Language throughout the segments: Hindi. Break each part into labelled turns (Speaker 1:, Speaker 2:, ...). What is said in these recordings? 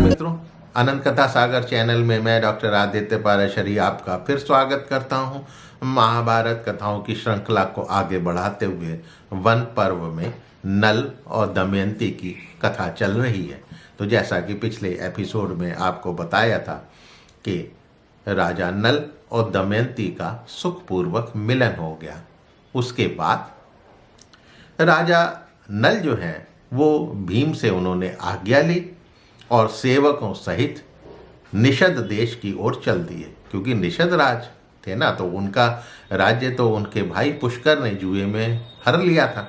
Speaker 1: मित्रों, अनंत कथा सागर चैनल में मैं डॉक्टर आदित्य पाराशरी आपका फिर स्वागत करता हूं। महाभारत कथाओं की श्रृंखला को आगे बढ़ाते हुए वन पर्व में नल और दमयंती की कथा चल रही है। तो जैसा कि पिछले एपिसोड में आपको बताया था कि राजा नल और दमयंती का सुखपूर्वक मिलन हो गया। उसके बाद राजा नल जो हैं वो भीम से उन्होंने आज्ञा ली और सेवकों सहित निषद देश की ओर चल दिए, क्योंकि निषद राज थे ना, तो उनका राज्य तो उनके भाई पुष्कर ने जुए में हर लिया था।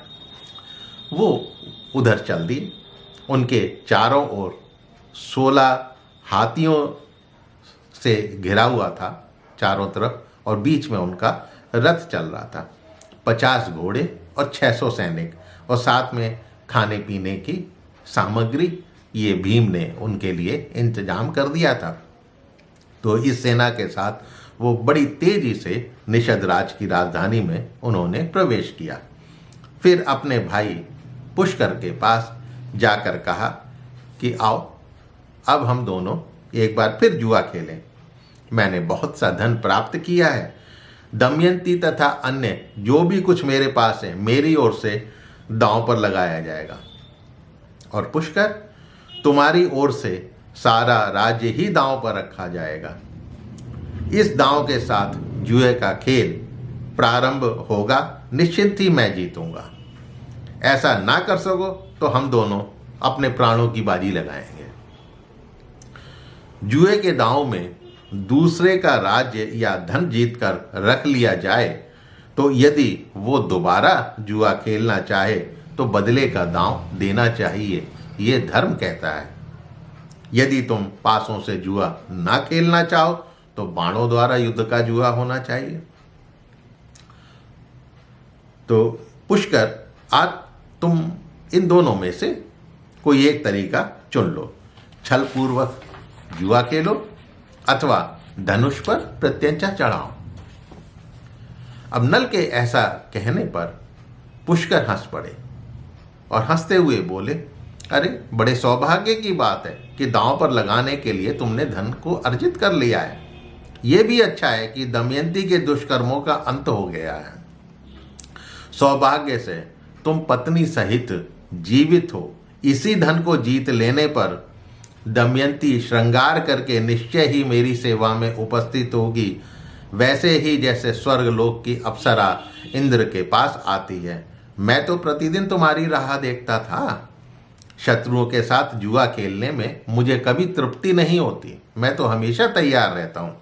Speaker 1: वो उधर चल दिए। उनके चारों ओर 16 हाथियों से घिरा हुआ था चारों तरफ, और बीच में उनका रथ चल रहा था। 50 घोड़े और 600 सैनिक, और साथ में खाने पीने की सामग्री ये भीम ने उनके लिए इंतजाम कर दिया था। तो इस सेना के साथ वो बड़ी तेजी से निषद राज की राजधानी में उन्होंने प्रवेश किया। फिर अपने भाई पुष्कर के पास जाकर कहा कि आओ, अब हम दोनों एक बार फिर जुआ खेलें। मैंने बहुत सा धन प्राप्त किया है। दमयंती तथा अन्य जो भी कुछ मेरे पास है मेरी ओर से दांव पर लगाया जाएगा, और पुष्कर तुम्हारी ओर से सारा राज्य ही दांव पर रखा जाएगा। इस दांव के साथ जुए का खेल प्रारंभ होगा, निश्चिंत ही मैं जीतूंगा। ऐसा ना कर सको तो हम दोनों अपने प्राणों की बाजी लगाएंगे। जुए के दांव में दूसरे का राज्य या धन जीतकर रख लिया जाए तो यदि वो दोबारा जुआ खेलना चाहे तो बदले का दांव देना चाहिए, ये धर्म कहता है। यदि तुम पासों से जुआ ना खेलना चाहो तो बाणों द्वारा युद्ध का जुआ होना चाहिए। तो पुष्कर, आज तुम इन दोनों में से कोई एक तरीका चुन लो। छल पूर्वक जुआ खेलो अथवा धनुष पर प्रत्यंचा चढ़ाओ। अब नल के ऐसा कहने पर पुष्कर हंस पड़े और हंसते हुए बोले, अरे बड़े सौभाग्य की बात है कि दांव पर लगाने के लिए तुमने धन को अर्जित कर लिया है। यह भी अच्छा है कि दमयंती के दुष्कर्मों का अंत हो गया है। सौभाग्य से तुम पत्नी सहित जीवित हो। इसी धन को जीत लेने पर दमयंती श्रृंगार करके निश्चय ही मेरी सेवा में उपस्थित होगी, वैसे ही जैसे स्वर्गलोक की अप्सरा इंद्र के पास आती है। मैं तो प्रतिदिन तुम्हारी राह देखता था। शत्रुओं के साथ जुआ खेलने में मुझे कभी तृप्ति नहीं होती। मैं तो हमेशा तैयार रहता हूं,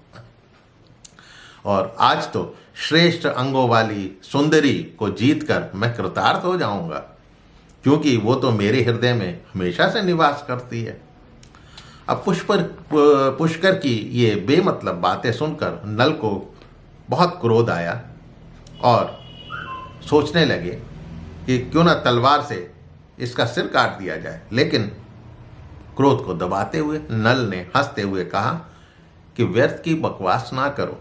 Speaker 1: और आज तो श्रेष्ठ अंगों वाली सुंदरी को जीतकर मैं कृतार्थ हो जाऊंगा, क्योंकि वो तो मेरे हृदय में हमेशा से निवास करती है। अब पुष्कर की ये बेमतलब बातें सुनकर नल को बहुत क्रोध आया और सोचने लगे कि क्यों ना तलवार से इसका सिर काट दिया जाए। लेकिन क्रोध को दबाते हुए नल ने हंसते हुए कहा कि व्यर्थ की बकवास ना करो,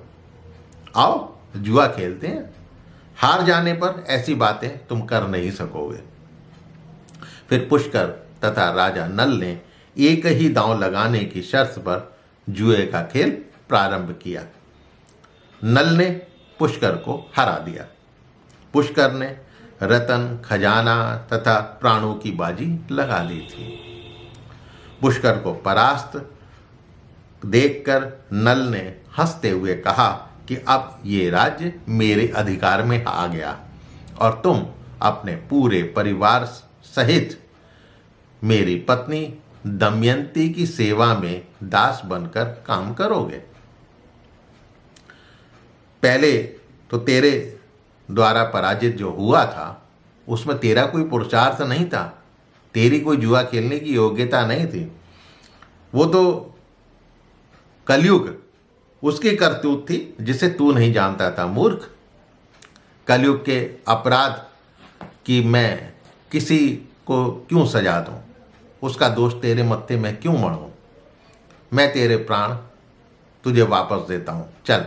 Speaker 1: आओ जुआ खेलते हैं। हार जाने पर ऐसी बातें तुम कर नहीं सकोगे। फिर पुष्कर तथा राजा नल ने एक ही दांव लगाने की शर्त पर जुए का खेल प्रारंभ किया। नल ने पुष्कर को हरा दिया। पुष्कर ने रतन, खजाना तथा प्राणों की बाजी लगा दी थी। पुष्कर को परास्त देखकर नल ने हंसते हुए कहा कि अब ये राज्य मेरे अधिकार में आ गया और तुम अपने पूरे परिवार सहित मेरी पत्नी दमयंती की सेवा में दास बनकर काम करोगे। पहले तो तेरे द्वारा पराजित जो हुआ था उसमें तेरा कोई पुरुषार्थ नहीं था, तेरी कोई जुआ खेलने की योग्यता नहीं थी। वो तो कलयुग उसकी करतूत थी जिसे तू नहीं जानता था, मूर्ख। कलयुग के अपराध की मैं किसी को क्यों सजा दूं, उसका दोष तेरे मत्थे में क्यों मढ़ूं। मैं तेरे प्राण तुझे वापस देता हूं। चल,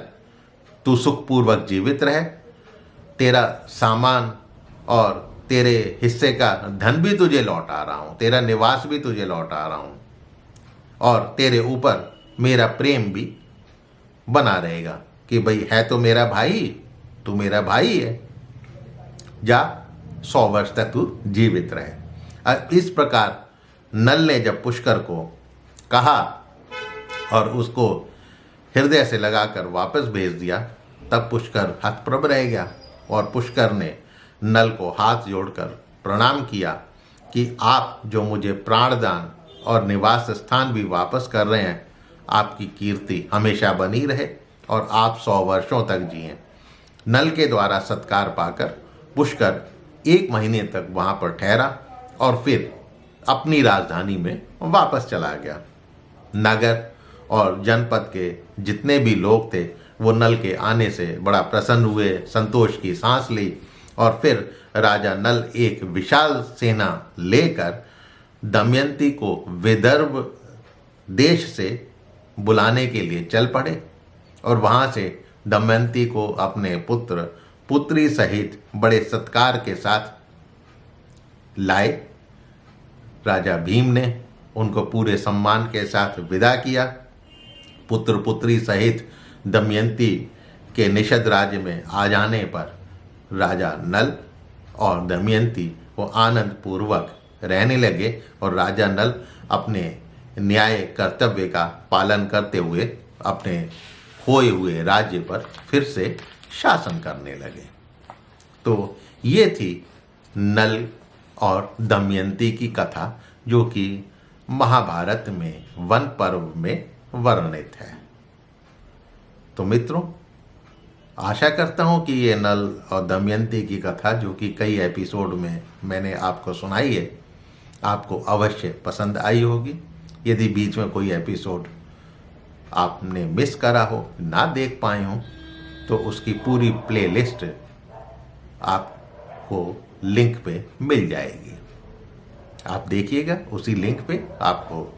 Speaker 1: तू सुखपूर्वक जीवित रहे। तेरा सामान और तेरे हिस्से का धन भी तुझे लौटा रहा हूं, तेरा निवास भी तुझे लौटा रहा हूं। और तेरे ऊपर मेरा प्रेम भी बना रहेगा कि भाई है तो मेरा भाई, तू मेरा भाई है, जा 100 वर्ष तक तू जीवित रहे। इस प्रकार नल ने जब पुष्कर को कहा और उसको हृदय से लगाकर वापस भेज दिया, तब पुष्कर हतप्रभ रह गया और पुष्कर ने नल को हाथ जोड़कर प्रणाम किया कि आप जो मुझे प्राणदान और निवास स्थान भी वापस कर रहे हैं, आपकी कीर्ति हमेशा बनी रहे और आप 100 वर्षों तक जिएं। नल के द्वारा सत्कार पाकर पुष्कर 1 महीने तक वहाँ पर ठहरा और फिर अपनी राजधानी में वापस चला गया। नगर और जनपद के जितने भी लोग थे वो नल के आने से बड़ा प्रसन्न हुए, संतोष की सांस ली और फिर राजा नल एक विशाल सेना लेकर दमयंती को विदर्भ देश से बुलाने के लिए चल पड़े और वहाँ से दमयंती को अपने पुत्र पुत्री सहित बड़े सत्कार के साथ लाए। राजा भीम ने उनको पूरे सम्मान के साथ विदा किया। पुत्र पुत्री सहित दमयंती के निषद राज्य में आ जाने पर राजा नल और दमयंती वो आनंद पूर्वक रहने लगे और राजा नल अपने न्याय कर्तव्य का पालन करते हुए अपने खोए हुए राज्य पर फिर से शासन करने लगे। तो ये थी नल और दमयंती की कथा, जो कि महाभारत में वन पर्व में वर्णित है। तो मित्रों, आशा करता हूँ कि ये नल और दमयंती की कथा, जो कि कई एपिसोड में मैंने आपको सुनाई है, आपको अवश्य पसंद आई होगी। यदि बीच में कोई एपिसोड आपने मिस करा हो, ना देख पाए हों, तो उसकी पूरी प्लेलिस्ट आपको लिंक पे मिल जाएगी। आप देखिएगा, उसी लिंक पे आपको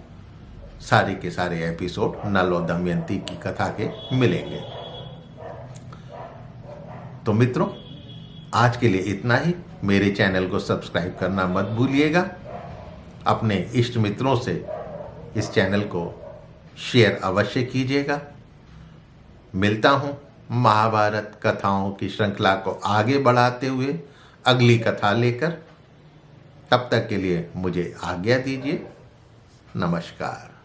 Speaker 1: सारे के सारे एपिसोड नल और दमयंती की कथा के मिलेंगे। तो मित्रों, आज के लिए इतना ही। मेरे चैनल को सब्सक्राइब करना मत भूलिएगा। अपने इष्ट मित्रों से इस चैनल को शेयर अवश्य कीजिएगा। मिलता हूँ महाभारत कथाओं की श्रृंखला को आगे बढ़ाते हुए अगली कथा लेकर। तब तक के लिए मुझे आज्ञा दीजिए। नमस्कार।